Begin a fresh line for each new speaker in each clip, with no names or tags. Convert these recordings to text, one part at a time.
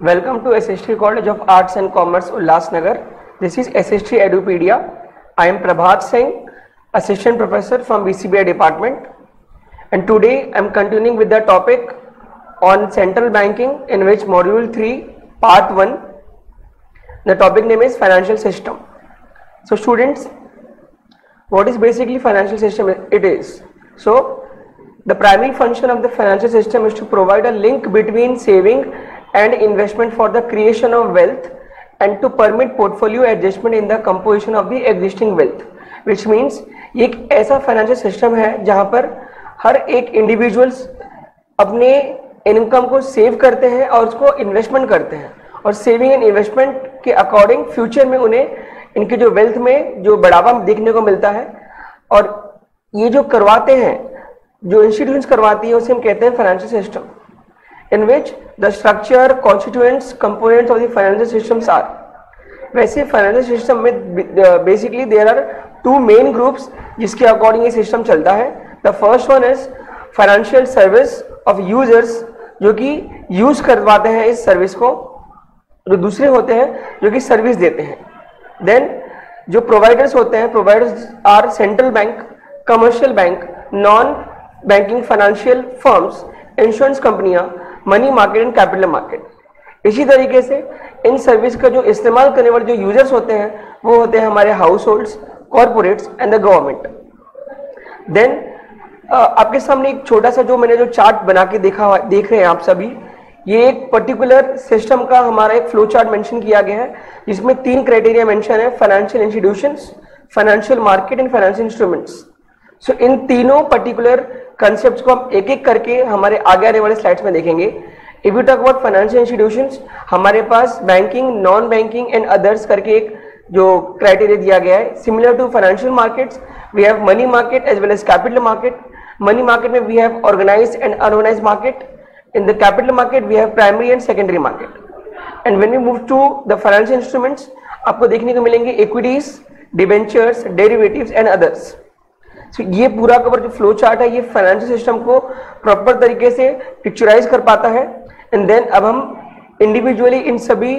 Welcome to SST College of Arts and Commerce, Ulhasnagar. This is SST Edupedia. I am Prabhat Singh, Assistant Professor from BCBI Department. And today I am continuing with the topic on central banking, in which Module 3, Part 1. The topic name is Financial System. So students, what is basically financial system? It is. So the primary function of the financial system is to provide a link between saving and investment for the creation of wealth and to permit portfolio adjustment in the composition of the existing wealth, which means ये एक ऐसा financial system है जहां पर हर एक individuals अपने income को save करते हैं और उसको इन्वेस्टमेंट करते हैं और सेविंग एंड इन्वेस्टमेंट के अकॉर्डिंग फ्यूचर में उन्हें इनके जो वेल्थ में जो बढ़ावा देखने को मिलता है। और ये जो करवाते हैं, जो इंस्टीट्यूशंस करवाती है, उसे हम कहते हैं financial system, in which the structure, constituents, components of the financial systems are. वैसे फाइनेंशियल सिस्टम में basically there are two main groups जिसके अकॉर्डिंग ये सिस्टम चलता है। The first one is financial service of users, जो कि use करवाते हैं इस सर्विस को, जो दूसरे होते हैं जो कि सर्विस देते हैं। देन जो प्रोवाइडर्स होते हैं, providers are central bank, commercial bank, non banking financial firms, insurance कंपनियां, money market and capital market. इसी तरीके से इन सर्विस का जो इस्तेमाल करने वाले जो यूजर्स होते हैं वो होते हैं हमारे households, corporates and the government. Then आपके सामने एक छोटा सा जो मैंने जो चार्ट बना के देख रहे हैं आप सभी, ये एक पर्टिकुलर सिस्टम का हमारा एक फ्लो चार्ट मेंशन किया गया है जिसमें 3 क्राइटेरिया मेंशन है: financial institutions, financial market and financial instruments. So इन तीनों पर्टिकुलर कंसेप्ट्स को हम एक एक करके हमारे आगे आने वाले स्लाइड्स में देखेंगे। If you talk about financial institutions, हमारे पास banking, non banking and others करके एक जो क्राइटेरिया दिया गया है। Similar to financial markets, we have money market as well as capital market. Money market में we have organised and unorganised market. In the capital market we have primary and secondary market. And when we move to the financial instruments, आपको देखने को मिलेंगे equities, debentures, derivatives and others. So, ये पूरा cover जो flow chart है ये financial system को प्रॉपर तरीके से पिक्चराइज कर पाता है। एंड देन अब हम इंडिविजुअली इन सभी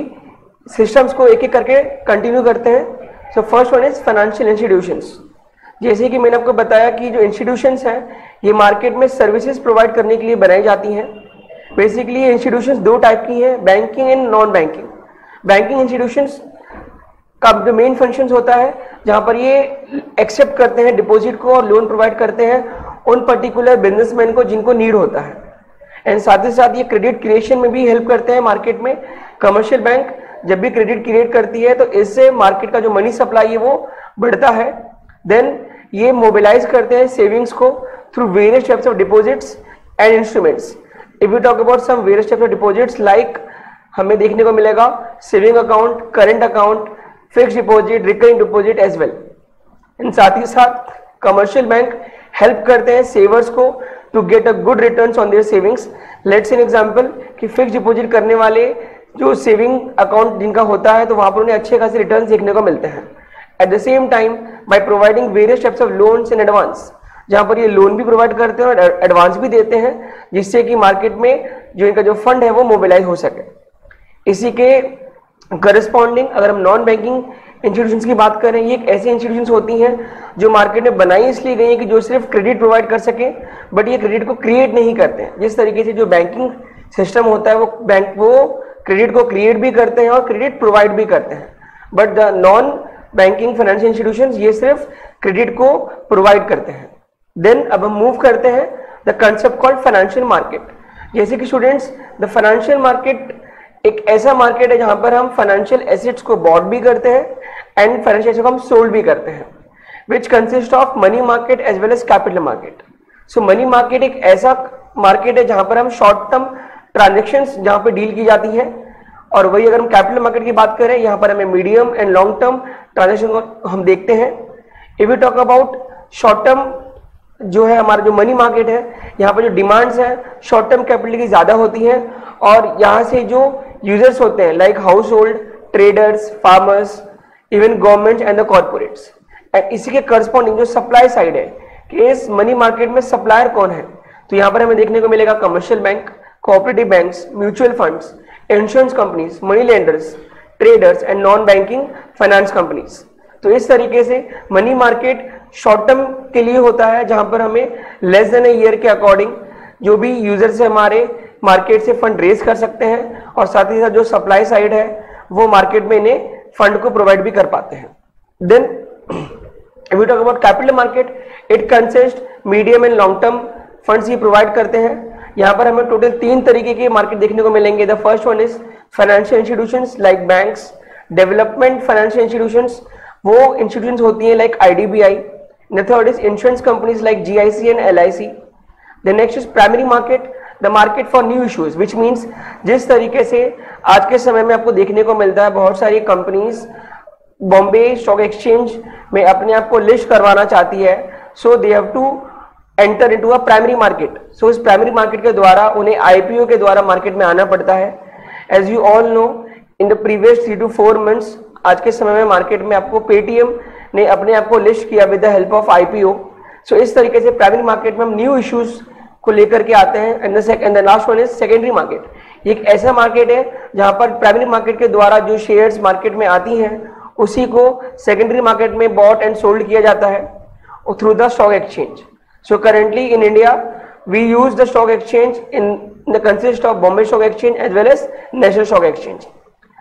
सिस्टम्स को एक एक करके कंटिन्यू करते हैं। So first one is financial institutions. जैसे कि मैंने आपको बताया कि जो इंस्टीट्यूशंस हैं ये मार्केट में सर्विसेज प्रोवाइड करने के लिए बनाई जाती हैं। बेसिकली ये इंस्टीट्यूशंस 2 टाइप की हैं, banking and non banking. Banking institutions का जो मेन फंक्शंस होता है जहां पर ये एक्सेप्ट करते हैं डिपॉजिट को और लोन प्रोवाइड करते हैं उन पर्टिकुलर बिजनेसमैन को जिनको नीड होता है। एंड साथ ही साथ ये क्रेडिट क्रिएशन में भी हेल्प करते हैं मार्केट में। कमर्शियल बैंक जब भी क्रेडिट क्रिएट करती है तो इससे मार्केट का जो मनी सप्लाई है वो बढ़ता है। देन ये मोबिलाइज करते हैं सेविंग्स को through various types of deposits and instruments. If you talk about some various types of deposits, like हमें देखने को मिलेगा saving account, current account, fix deposit, recurring deposit as well. इन साथ ही साथ कमर्शियल बैंक हेल्प करते हैं सेवर्स को to get a good returns on their savings. Let's an example कि फिक्स डिपॉजिट करने वाले जो सेविंग अकाउंट जिनका होता है तो वहां पर उन्हें अच्छे खासे रिटर्न्स देखने को मिलते हैं। At the same time by providing various types of loans in advance, जहां पर ये लोन भी प्रोवाइड करते हैं और एडवांस भी देते हैं जिससे कि मार्केट में जो इनका जो फंड है वो मोबिलाइज हो सके। इसी के करस्पॉन्डिंग अगर हम नॉन बैंकिंग इंस्टीट्यूशंस की बात करें, ये एक ऐसी इंस्टीट्यूशंस होती हैं जो मार्केट में बनाई इसलिए गई है कि जो सिर्फ क्रेडिट प्रोवाइड कर सके, बट ये क्रेडिट को क्रिएट नहीं करते हैं। जिस तरीके से जो बैंकिंग सिस्टम होता है वो क्रेडिट को क्रिएट भी करते हैं और क्रेडिट प्रोवाइड भी करते हैं, but the non banking financial institutions ये सिर्फ क्रेडिट को प्रोवाइड करते हैं। देन अब हम मूव करते हैं the concept called financial market. जैसे कि स्टूडेंट्स, द फाइनेंशियल मार्केट एक ऐसा मार्केट है जहां पर हम फाइनेंशियल एसेट्स को बॉट भी करते हैं एंड फाइनेंशियल एसेट्स को हम सोल्ड भी करते हैं, which consist of money market as well as capital market. So money market एक ऐसा मार्केट है जहां पर हम शॉर्ट टर्म ट्रांजेक्शंस जहां पर डील की जाती है, और वही अगर हम कैपिटल मार्केट की बात करें यहाँ पर हमें medium and long term transaction को हम देखते हैं। If you talk about short term जो है हमारा जो मनी मार्केट है, यहाँ पर जो डिमांड्स है शॉर्ट टर्म कैपिटल की ज्यादा होती है और यहाँ से जो यूजर्स होते हैं like house hold, traders, farmers, even government and the corporates. And इसी के करस्पॉन्डिंग जो सप्लाई साइड है कि इस मनी मार्केट में सप्लायर कौन है, तो यहाँ पर हमें देखने को मिलेगा commercial bank, cooperative banks, mutual funds, insurance companies, money lenders, traders and non banking finance companies. तो इस तरीके से मनी मार्केट शॉर्ट टर्म के लिए होता है, जहां पर हमें लेस देन ए ईयर के अकॉर्डिंग जो भी यूजर से हमारे मार्केट से फंड रेज कर सकते हैं, और साथ ही साथ जो सप्लाई साइड है वो मार्केट में इन्हें फंड को प्रोवाइड भी कर पाते हैं। Then if we talk about capital market, it consists medium and long term funds ये प्रोवाइड करते हैं। यहाँ पर हमें टोटल 3 तरीके के मार्केट देखने को मिलेंगे। The first one is financial institutions like banks, development financial institutions, वो इंस्टीट्यूशंस होती हैं like IDBI। The third is insurance companies like GIC and LIC। The next is primary market, the market for new issues, which means जिस तरीके से आज के समय में आपको देखने को मिलता है बहुत सारी कंपनीज बॉम्बे स्टॉक एक्सचेंज में अपने आप को लिस्ट करवाना चाहती है, so they have to enter into a primary market. So इस प्राइमरी मार्केट के द्वारा उन्हें IPO के द्वारा मार्केट में आना पड़ता है। As you all know, in the previous 3 to 4 months आज के समय में मार्केट में आपको पेटीएम ने अपने आप को लिस्ट किया with the help of IPO। सो इस तरीके से प्राइमरी मार्केट में हम न्यू इश्यूज को लेकर के आते हैं। And the last one is secondary market. ये एक ऐसा मार्केट है जहां पर प्राइमरी मार्केट के द्वारा जो शेयर्स मार्केट में आती हैं उसी को सेकेंडरी मार्केट में बॉट एंड सोल्ड किया जाता है through the stock exchange. So currently in India we use the stock exchange in the consist of Bombay stock exchange as well as national stock exchange.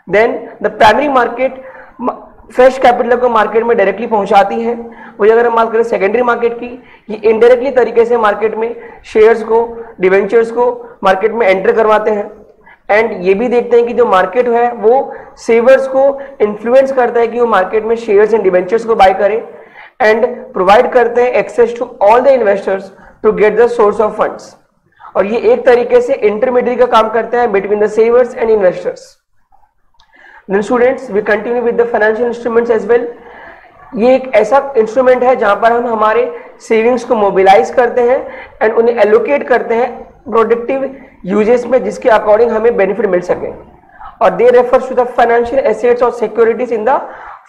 Then the primary market fresh capital को market में directly पहुंचाती है। वही अगर हम बात करें secondary market की, ये इनडायरेक्टली तरीके से मार्केट में शेयर्स को, डिवेंचर्स को मार्केट में एंटर करवाते हैं। एंड ये भी देखते हैं कि जो मार्केट है वो सेवर्स को इन्फ्लुएंस करता है कि वो मार्केट में शेयर्स एंड डिवेंचर्स को बाय करें, एंड प्रोवाइड करते हैं access to all the investors to get the source of funds. और ये एक तरीके से इंटरमीडिएट का काम करते हैं between the सेवर्स and investors. Then students, we continue with the financial instruments as well. ये एक ऐसा इंस्ट्रूमेंट है जहां पर हम हमारे सेविंग्स को मोबिलाइज करते हैं एंड उन्हें एलोकेट करते हैं प्रोडक्टिव यूजेस में, जिसके अकॉर्डिंग हमें बेनिफिट मिल सके। और they refers to the financial assets और securities in the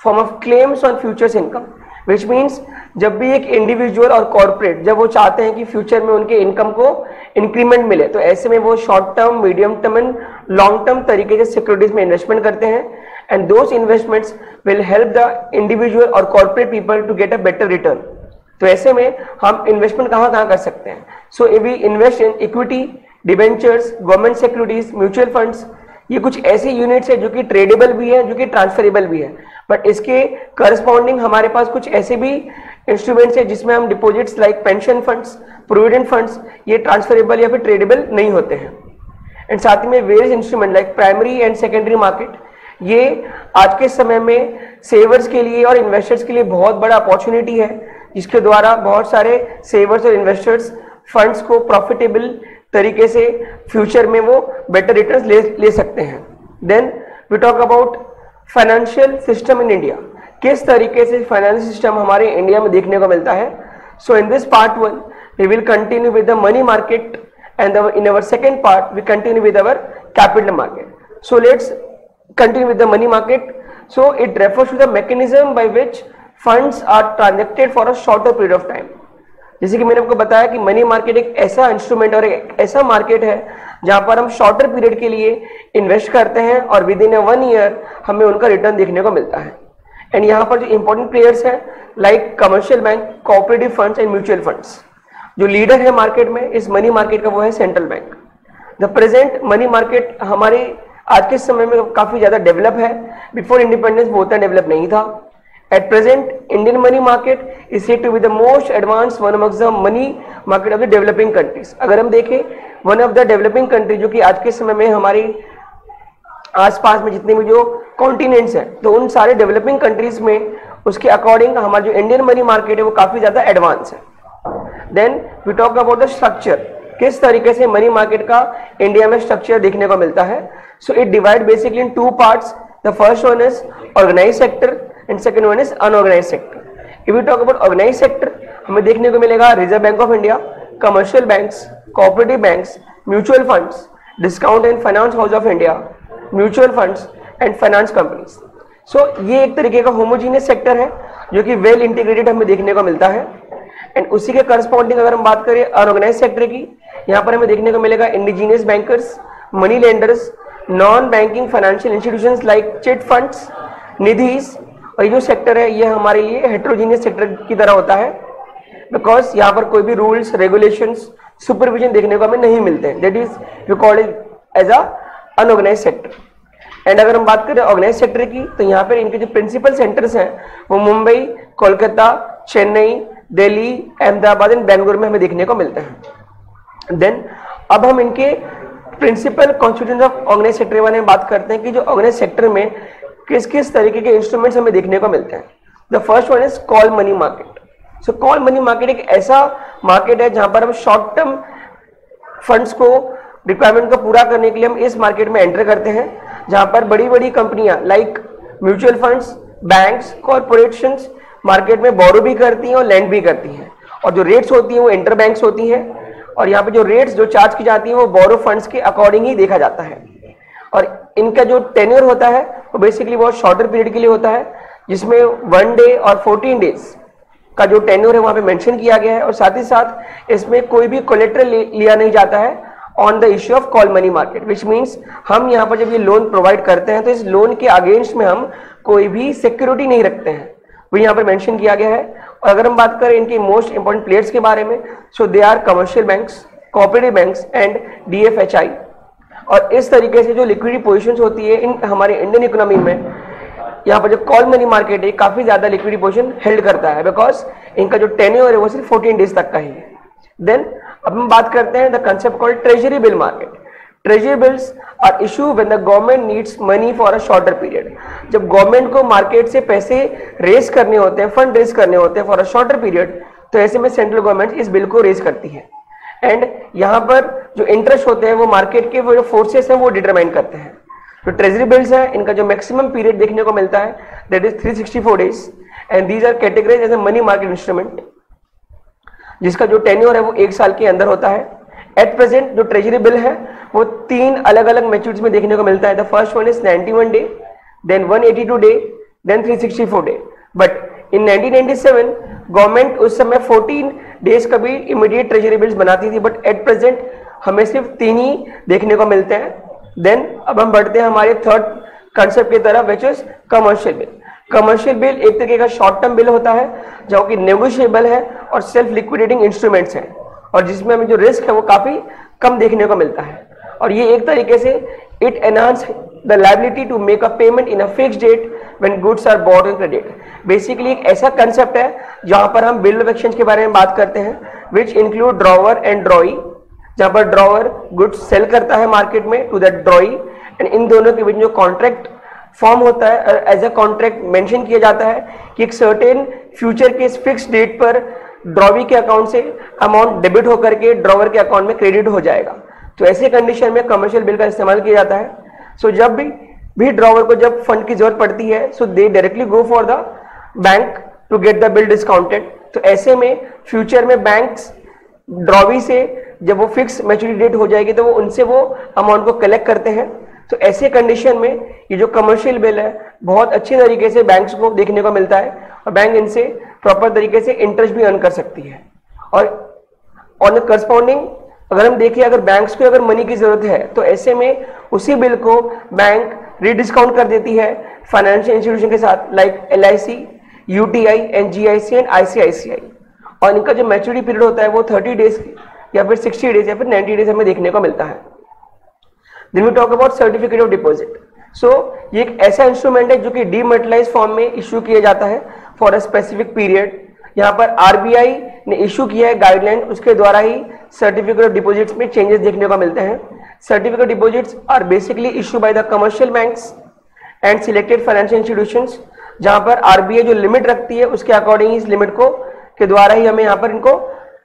form of claims on futures income, which means जब भी एक इंडिविजुअल और कॉर्पोरेट जब वो चाहते हैं कि फ्यूचर में उनके इनकम को इंक्रीमेंट मिले, तो ऐसे में वो short term, medium term and long term तरीके से सिक्योरिटीज में इन्वेस्टमेंट करते हैं, and those investments will help the individual और corporate people to get a better return. तो ऐसे में हम इन्वेस्टमेंट कहाँ कहाँ कर सकते हैं? So we invest in equity, debentures, government securities, mutual funds. ये कुछ ऐसे यूनिट्स है जो कि ट्रेडेबल भी है, जो कि ट्रांसफरेबल भी है, बट इसके करस्पॉन्डिंग हमारे पास कुछ ऐसे भी इंस्ट्रूमेंट्स है जिसमें हम deposits like pension funds, provident funds, ये ट्रांसफरेबल या फिर ट्रेडेबल नहीं होते हैं। एंड साथ ही में various instrument like primary and secondary market, ये आज के समय में सेवर्स के लिए और इन्वेस्टर्स के लिए बहुत बड़ा अपॉर्चुनिटी है, जिसके द्वारा बहुत सारे सेवर्स और इन्वेस्टर्स फंड्स को प्रॉफिटेबल तरीके से फ्यूचर में वो बेटर रिटर्न्स ले सकते हैं। Then we talk about financial system in India, किस तरीके से फाइनेंशियल सिस्टम हमारे इंडिया में देखने को मिलता है। So in this part 1 we will continue with the money market, and in our second part we continue with our capital market. So let's continue with the money market. So it refers to the mechanism by which funds are transacted for a shorter period of time. जैसे कि मैंने आपको बताया कि money market एक ऐसा instrument और एक ऐसा मार्केट है जहां पर हम शॉर्टर पीरियड के लिए इन्वेस्ट करते हैं और विद इन 1 ईयर हमें उनका रिटर्न देखने को मिलता है. एंड यहाँ पर जो इंपॉर्टेंट प्लेयर्स हैं like commercial bank, cooperative funds and mutual funds. जो लीडर है मार्केट में इस मनी मार्केट का वो है central bank. The present money market हमारे आज के समय में काफी ज्यादा डेवलप है. बिफोर इंडिपेंडेंस वो उतना डेवलप नहीं था. At present, Indian money market is said to be the most advanced one amongst the money market of the developing countries. अगर हम देखें one of the developing country जो कि आज के समय में हमारी आसपास में जितने भी जो कॉन्टिनेंट्स हैं तो उन सारे डेवलपिंग कंट्रीज में उसके अकॉर्डिंग हमारा जो इंडियन मनी मार्केट है वो काफी ज्यादा एडवांस है. Then we talk about the structure, किस तरीके से मनी मार्केट का इंडिया में स्ट्रक्चर देखने को मिलता है. So it divide basically in 2 parts. The first one is organise sector and second one is unorganized sector. If we talk about organized sector, हमें देखने को मिलेगा Reserve Bank of India, commercial banks, cooperative banks, mutual funds, discount and finance house of India, mutual funds and finance companies. So ये एक तरीके का homogeneous sector है जो कि वेल इंटीग्रेटेड हमें देखने को मिलता है. एंड उसी के करस्पॉन्डिंग अगर हम बात करें अनऑर्गेनाइज सेक्टर की, यहाँ पर हमें देखने को मिलेगा indigenous bankers, money lenders, non banking financial institutions like chit funds, nidhis, और ये जो सेक्टर है ये हमारे लिए हेट्रोजीनियस सेक्टर की तरह होता है, बिकॉज यहाँ पर कोई भी रूल्स, रेगुलेशंस, सुपरविजन देखने को हमें नहीं मिलते हैं. That is we called it as a unorganise sector. And अगर हम बात करें ऑर्गेनाइज सेक्टर की, तो यहाँ पर इनके जो प्रिंसिपल सेंटर्स हैं वो मुंबई, कोलकाता, चेन्नई, दिल्ली, अहमदाबाद एंड बेंगलुरु में हमें देखने को मिलते हैं. देन अब हम इनके principal constituents of organise sector के बारे में बात करते हैं कि जो ऑर्गेनाइज सेक्टर में किस किस तरीके के इंस्ट्रूमेंट्स हमें देखने को मिलते हैं. The first one is call money market. So call money market एक ऐसा मार्केट है जहां पर हम शॉर्ट टर्म फंड्स को, रिक्वायरमेंट को पूरा करने के लिए हम इस मार्केट में एंटर करते हैं, जहां पर बड़ी बड़ी कंपनियां like mutual funds, banks, corporations market में बोरो भी करती हैं और लैंड भी करती हैं. और जो रेट्स होती हैं वो इंटर बैंक्स होती हैं, और यहाँ पे जो रेट्स जो चार्ज की जाती है वो बोरो फंड्स के अकॉर्डिंग ही देखा जाता है. और इनका जो टेन्योर होता है वो बेसिकली बहुत शॉर्टर पीरियड के लिए होता है, जिसमें 1 डे और 14 डेज का जो टेन्योर है वहाँ पे मेंशन किया गया है. और साथ ही साथ इसमें कोई भी कोलेट्रल लिया नहीं जाता है on the issue of call money market, which means हम यहाँ पर जब ये लोन प्रोवाइड करते हैं तो इस लोन के अगेंस्ट में हम कोई भी सिक्योरिटी नहीं रखते हैं, वो यहाँ पर मेंशन किया गया है. और अगर हम बात करें इनके मोस्ट इंपॉर्टेंट प्लेयर्स के बारे में, so they are commercial banks, cooperative banks and DFHI. और इस तरीके से जो लिक्विडिटी पोजीशंस होती है इन हमारे इंडियन इकोनॉमी में, यहाँ पर जो कॉल मनी मार्केट है काफी ज्यादा लिक्विडिटी पोजीशन हेल्ड करता है, बिकॉज इनका जो टेन्योर है वो सिर्फ 14 डेज तक का ही है. देन अब हम बात करते हैं the concept called treasury bill market. Treasury bills are issue when the government needs money for a shorter period. जब गवर्नमेंट को मार्केट से पैसे रेज करने होते हैं, फंड रेज करने होते हैं फॉर अ शॉर्टर पीरियड, तो ऐसे में सेंट्रल गवर्नमेंट इस बिल को रेज करती है. एंड यहाँ पर जो इंटरेस्ट होते हैं वो मार्केट के वो जो फोर्सेस हैं वो डिटरमाइन करते हैं. जो ट्रेजरी बिल्स हैं इनका जो मैक्सिमम पीरियड देखने को मिलता है that is 364 days, and these are categorised as a money market instrument, जिसका जो टेन्योर है वो 1 साल के अंदर होता है. एट प्रेजेंट जो ट्रेजरी बिल है वो 3 अलग अलग मैच्योरिटीज में देखने को मिलता है. The first one is 91 day, then 182 day, then 364 day. But in 1997 government उस समय 14 डेज का भी इमीडिएट ट्रेजरी बिल्स बनाती थी, बट एट प्रेजेंट हमें सिर्फ 3 ही देखने को मिलते हैं. देन अब हम बढ़ते हैं हमारे थर्ड कंसेप्ट की तरफ, which is commercial bill. Commercial bill एक तरीके का शॉर्ट टर्म बिल होता है जो कि नेगोशिएबल है और सेल्फ लिक्विडेटिंग इंस्ट्रूमेंट्स हैं, और जिसमें हमें जो रिस्क है वो काफी कम देखने को मिलता है. और ये एक तरीके से it enhance the liability to make a payment in a fixed date when goods are bought on credit. Basically एक ऐसा कंसेप्ट है जहां पर हम बिल ऑफ एक्सचेंज के बारे में बात करते हैं, which include drawer and drawee, जहां पर ड्रॉवर गुड्स सेल करता है मार्केट में टू दैट ड्रॉई, एंड इन दोनों के बीच जो कॉन्ट्रैक्ट फॉर्म होता है, एज अ कॉन्ट्रैक्ट मेंशन किया जाता है कि एक सर्टेन फ्यूचर के फिक्स डेट पर ड्रॉवी के अकाउंट से अमाउंट डेबिट होकर के ड्रॉवर के अकाउंट में क्रेडिट हो जाएगा. तो ऐसे कंडीशन में कमर्शियल बिल का इस्तेमाल किया जाता है. सो जब भी ड्रॉवर को जब फंड की जरूरत पड़ती है, so they directly go for the bank to get the bill discounted. तो ऐसे में फ्यूचर में बैंक्स ड्रॉवी से जब वो फिक्स मैच्योरिटी डेट हो जाएगी तो वो उनसे वो अमाउंट को कलेक्ट करते हैं. तो ऐसे कंडीशन में ये जो कमर्शियल बिल है बहुत अच्छे तरीके से बैंक्स को देखने को मिलता है, और बैंक इनसे प्रॉपर तरीके से इंटरेस्ट भी अर्न कर सकती है. और ऑन द करस्पॉन्डिंग अगर हम देखिए, अगर बैंक्स को अगर मनी की जरूरत है तो ऐसे में उसी बिल को बैंक रीडिस्काउंट कर देती है फाइनेंशियल इंस्टीट्यूशन के साथ, like LIC, UTI, NGIC and ICICI. और इनका जो मैच्योरिटी पीरियड होता है वो 30 डेज या फिर 60 डेज या फिर 90 डेज हमें देखने को मिलता है. Then we talk about certificate of deposit. So ये एक ऐसा इंस्ट्रूमेंट है जो कि डीमेटेरियलाइज्ड फॉर्म में इश्यू किया जाता है फॉर अ स्पेसिफिक पीरियड. यहाँ पर RBI ने इश्यू किया है गाइडलाइन, उसके द्वारा ही सर्टिफिकेट ऑफ डिपॉजिट्स में चेंजेस देखने को मिलते हैं. Certificate of deposits are basically issue by the commercial banks and selected financial institutions, जहां पर RBI जो लिमिट रखती है उसके अकॉर्डिंग इस लिमिट को के द्वारा ही हमें यहाँ पर इनको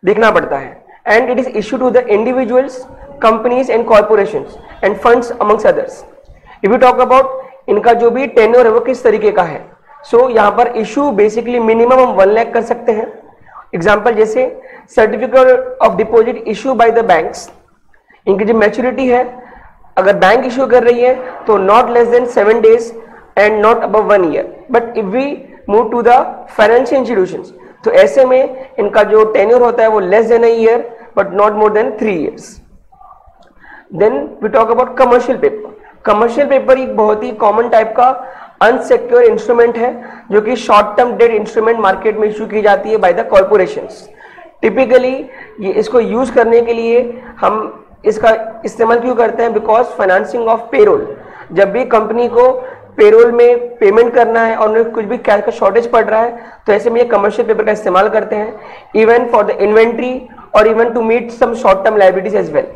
देखना पड़ता है. And it is issue to the individuals, companies and corporations and funds amongst others. If you talk about इनका जो भी टेन्योर है वो किस तरीके का है, सो यहाँ पर इशू बेसिकली मिनिमम हम 1 लाख कर सकते हैं. एग्जाम्पल जैसे certificate of deposit issue by the banks, इनकी जो मैच्योरिटी है अगर बैंक इशू कर रही है तो not less than 7 days and not above 1 year. But if we move to the financial institutions तो ऐसे में इनका जो टेन्योर होता है वो less than a year but not more than 3 years. Then we talk about commercial paper. Commercial paper एक बहुत ही कॉमन टाइप का अनसिक्योर इंस्ट्रूमेंट है जो कि short term debt instrument market में इशू की जाती है बाय द कॉर्पोरेशंस। टिपिकली ये इसको यूज करने के लिए हम इसका इस्तेमाल क्यों करते हैं? बिकॉज फाइनेंसिंग ऑफ पेरोल, जब भी कंपनी को पेरोल में पेमेंट करना है और उन्हें कुछ भी कैश का शॉर्टेज पड़ रहा है तो ऐसे में ये कमर्शियल पेपर का इस्तेमाल करते हैं, इवन फॉर द इन्वेंट्री और even to meet some short term liabilities as well.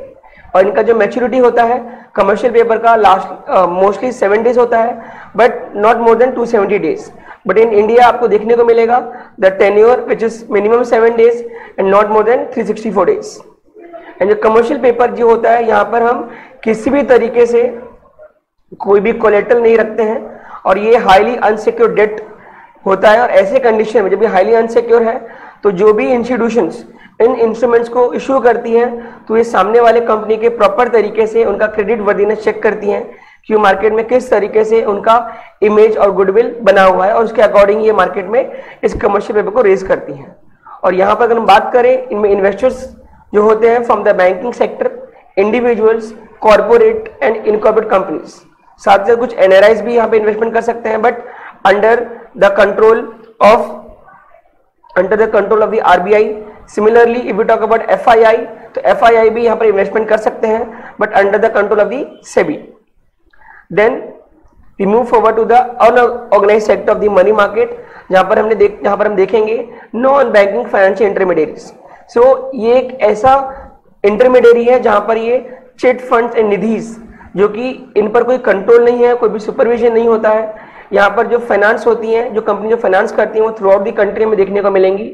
और इनका जो मैच्योरिटी होता है कमर्शियल पेपर का लास्ट मोस्टली 7 डेज होता है, but not more than 270 days. But in India आपको देखने को मिलेगा the tenure which is minimum 7 days and not more than 364 days. एंड जो कमर्शियल पेपर जो होता है यहाँ पर हम किसी भी तरीके से कोई भी कोलेटरल नहीं रखते हैं और ये हाईली अनसिक्योर डेट होता है। और ऐसे कंडीशन में जब ये हाईली अनसिक्योर है तो जो भी इंस्टीट्यूशंस इन इंस्ट्रूमेंट्स को इशू करती हैं तो ये सामने वाले कंपनी के प्रॉपर तरीके से उनका क्रेडिट वर्दीनेस चेक करती हैं कि मार्केट में किस तरीके से उनका इमेज और गुडविल बना हुआ है और उसके अकॉर्डिंग ये मार्केट में इस कमर्शियल पेपर को रेज करती हैं। और यहाँ पर अगर हम बात करें, इनमें इन्वेस्टर्स जो होते हैं from the banking sector, individuals, corporate and incorporate companies, साथ ही साथ कुछ एनआरआईज भी यहाँ पे इन्वेस्टमेंट कर सकते हैं, but under the control of the RBI. Similarly if you talk about FII, तो एफआईआई भी यहाँ पर इन्वेस्टमेंट कर सकते हैं but under the control of the SEBI. Then we move forward to the unorganised sector of the money market, जहाँ पर हम देखेंगे non banking financial intermediaries. So ये एक ऐसा इंटरमीडिएरी है जहाँ पर ये चिट फंड्स एंड निधीज, जो कि इन पर कोई कंट्रोल नहीं है, कोई भी सुपरविजन नहीं होता है। यहाँ पर जो फाइनेंस होती है, जो कंपनी जो फाइनेंस करती है वो थ्रू आउट दी कंट्री में देखने को मिलेंगी।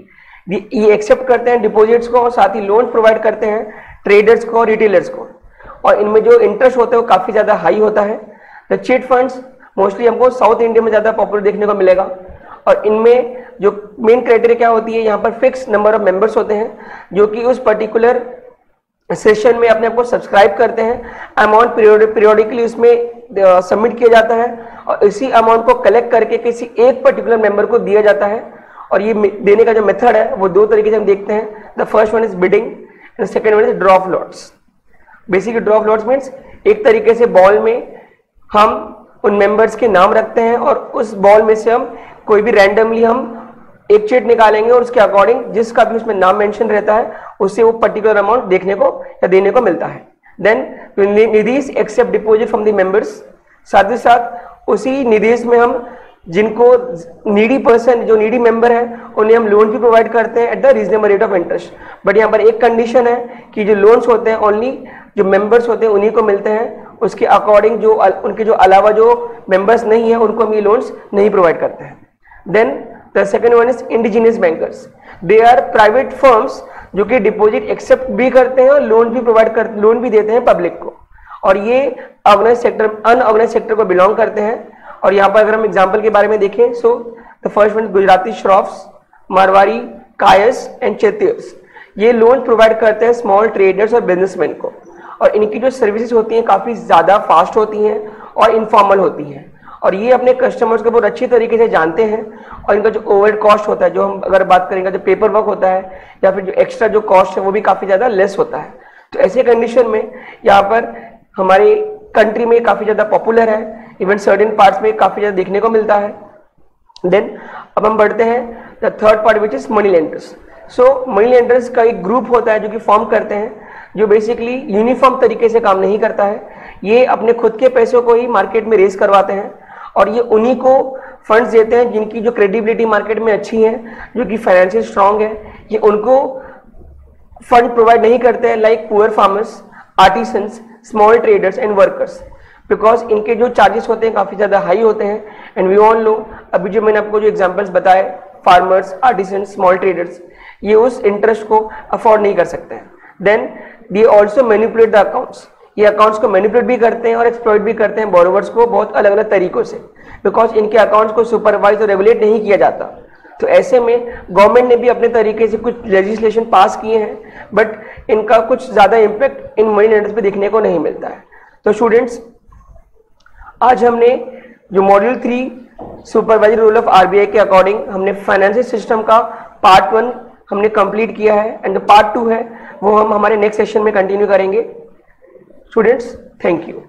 ये एक्सेप्ट करते हैं डिपॉजिट्स को और साथ ही लोन प्रोवाइड करते हैं ट्रेडर्स को और रिटेलर्स को, और इनमें जो इंटरेस्ट होता है वो काफी ज्यादा हाई होता है। द चिट फंड्स मोस्टली हमको साउथ इंडिया में ज्यादा पॉपुलर देखने को मिलेगा, और इनमें जो मेन क्राइटेरिया क्या होती है, यहाँ पर फिक्स नंबर ऑफ मेंबर्स होते हैं जो कि उस पर्टिकुलर सेशन में अपने आप को सब्सक्राइब करते हैं। अमाउंट पीरियोडिकली उसमें सबमिट किया जाता है और इसी अमाउंट को कलेक्ट करके किसी एक पर्टिकुलर मेंबर को दिया जाता है। और ये देने का जो मेथड है वो दो तरीके से हम देखते हैं। The first one is bidding and second one is draw of lots. Basically draw of lots means एक तरीके से बॉल में हम उन मेंबर्स के नाम रखते हैं और उस बॉल में से हम कोई भी रैंडमली हम एक चिट निकालेंगे और उसके अकॉर्डिंग जिसका भी उसमें नाम मेंशन रहता है उससे वो पर्टिकुलर अमाउंट देखने को या देने को मिलता है। Then nidhis accept deposit from the members, साथ ही साथ उसी निधीज में हम जिनको नीडी पर्सन, जो नीडी मेंबर है, उन्हें हम लोन भी प्रोवाइड करते हैं at the reasonable rate of interest. But यहाँ पर एक कंडीशन है कि जो लोन्स होते हैं ओनली जो मेंबर्स होते हैं उन्हीं को मिलते हैं, उसके अकॉर्डिंग जो उनके जो अलावा जो मेंबर्स नहीं है उनको हम ये लोन्स नहीं प्रोवाइड करते हैं। Then the second one is indigenous bankers. They are private firms जो कि डिपॉजिट एक्सेप्ट भी करते हैं और लोन भी प्रोवाइड कर लोन भी देते हैं पब्लिक को, और ये ऑर्गेनाइज सेक्टर अनऑर्गेनाइज सेक्टर को बिलोंग करते हैं। और यहाँ पर अगर हम एग्जाम्पल के बारे में देखें, so the first one Gujarati shroffs, Marwari, कायस एंड चेतियर्स। ये लोन प्रोवाइड करते हैं स्मॉल ट्रेडर्स और बिजनेसमैन को, और इनकी जो सर्विसेज होती हैं काफी ज्यादा फास्ट होती हैं और इनफॉर्मल होती हैं, और ये अपने कस्टमर्स को बहुत अच्छी तरीके से जानते हैं। और इनका जो ओवरहेड कॉस्ट होता है, जो हम अगर बात करेंगे जो पेपर वर्क होता है या फिर जो एक्स्ट्रा जो कॉस्ट है वो भी काफी ज्यादा लेस होता है। तो ऐसे कंडीशन में यहाँ पर हमारे कंट्री में काफी ज्यादा पॉपुलर है, इवन सर्टेन पार्ट्स में काफी ज्यादा देखने को मिलता है। देन अब हम बढ़ते हैं the third part which is money lenders. So money lenders का एक ग्रुप होता है जो कि फॉर्म करते हैं, जो बेसिकली यूनिफॉर्म तरीके से काम नहीं करता है। ये अपने खुद के पैसों को ही मार्केट में रेज करवाते हैं और ये उन्हीं को फंड्स देते हैं जिनकी जो क्रेडिबिलिटी मार्केट में अच्छी है, जो कि फाइनेंशियल स्ट्रांग है। ये उनको फंड प्रोवाइड नहीं करते हैं like poor farmers, artisans, small traders and workers, because इनके जो चार्जेस होते हैं काफी ज्यादा हाई होते हैं। एंड वी ऑल नो, अभी जो मैंने आपको जो एग्जांपल्स बताए, फार्मर्स, आर्टिसंस, स्मॉल ट्रेडर्स, ये उस इंटरेस्ट को अफोर्ड नहीं कर सकते हैं। Then they also manipulate the accounts. ये अकाउंट्स को मैनिपुलेट भी करते हैं और एक्सप्लॉइट भी करते हैं बोरोवर्स को बहुत अलग अलग तरीकों से, बिकॉज इनके अकाउंट्स को सुपरवाइज और रेगुलेट नहीं किया जाता। तो ऐसे में गवर्नमेंट ने भी अपने तरीके से कुछ लेजिस्लेशन पास किए हैं, बट इनका कुछ ज्यादा इम्पैक्ट इन मनी लेंडर्स पे देखने को नहीं मिलता है। तो स्टूडेंट्स, आज हमने जो module 3 supervisory role of RBI के अकॉर्डिंग हमने फाइनेंशियल सिस्टम का पार्ट 1 हमने कंप्लीट किया है, एंड जो पार्ट 2 है वो हम हमारे नेक्स्ट सेशन में कंटिन्यू करेंगे। Students, thank you.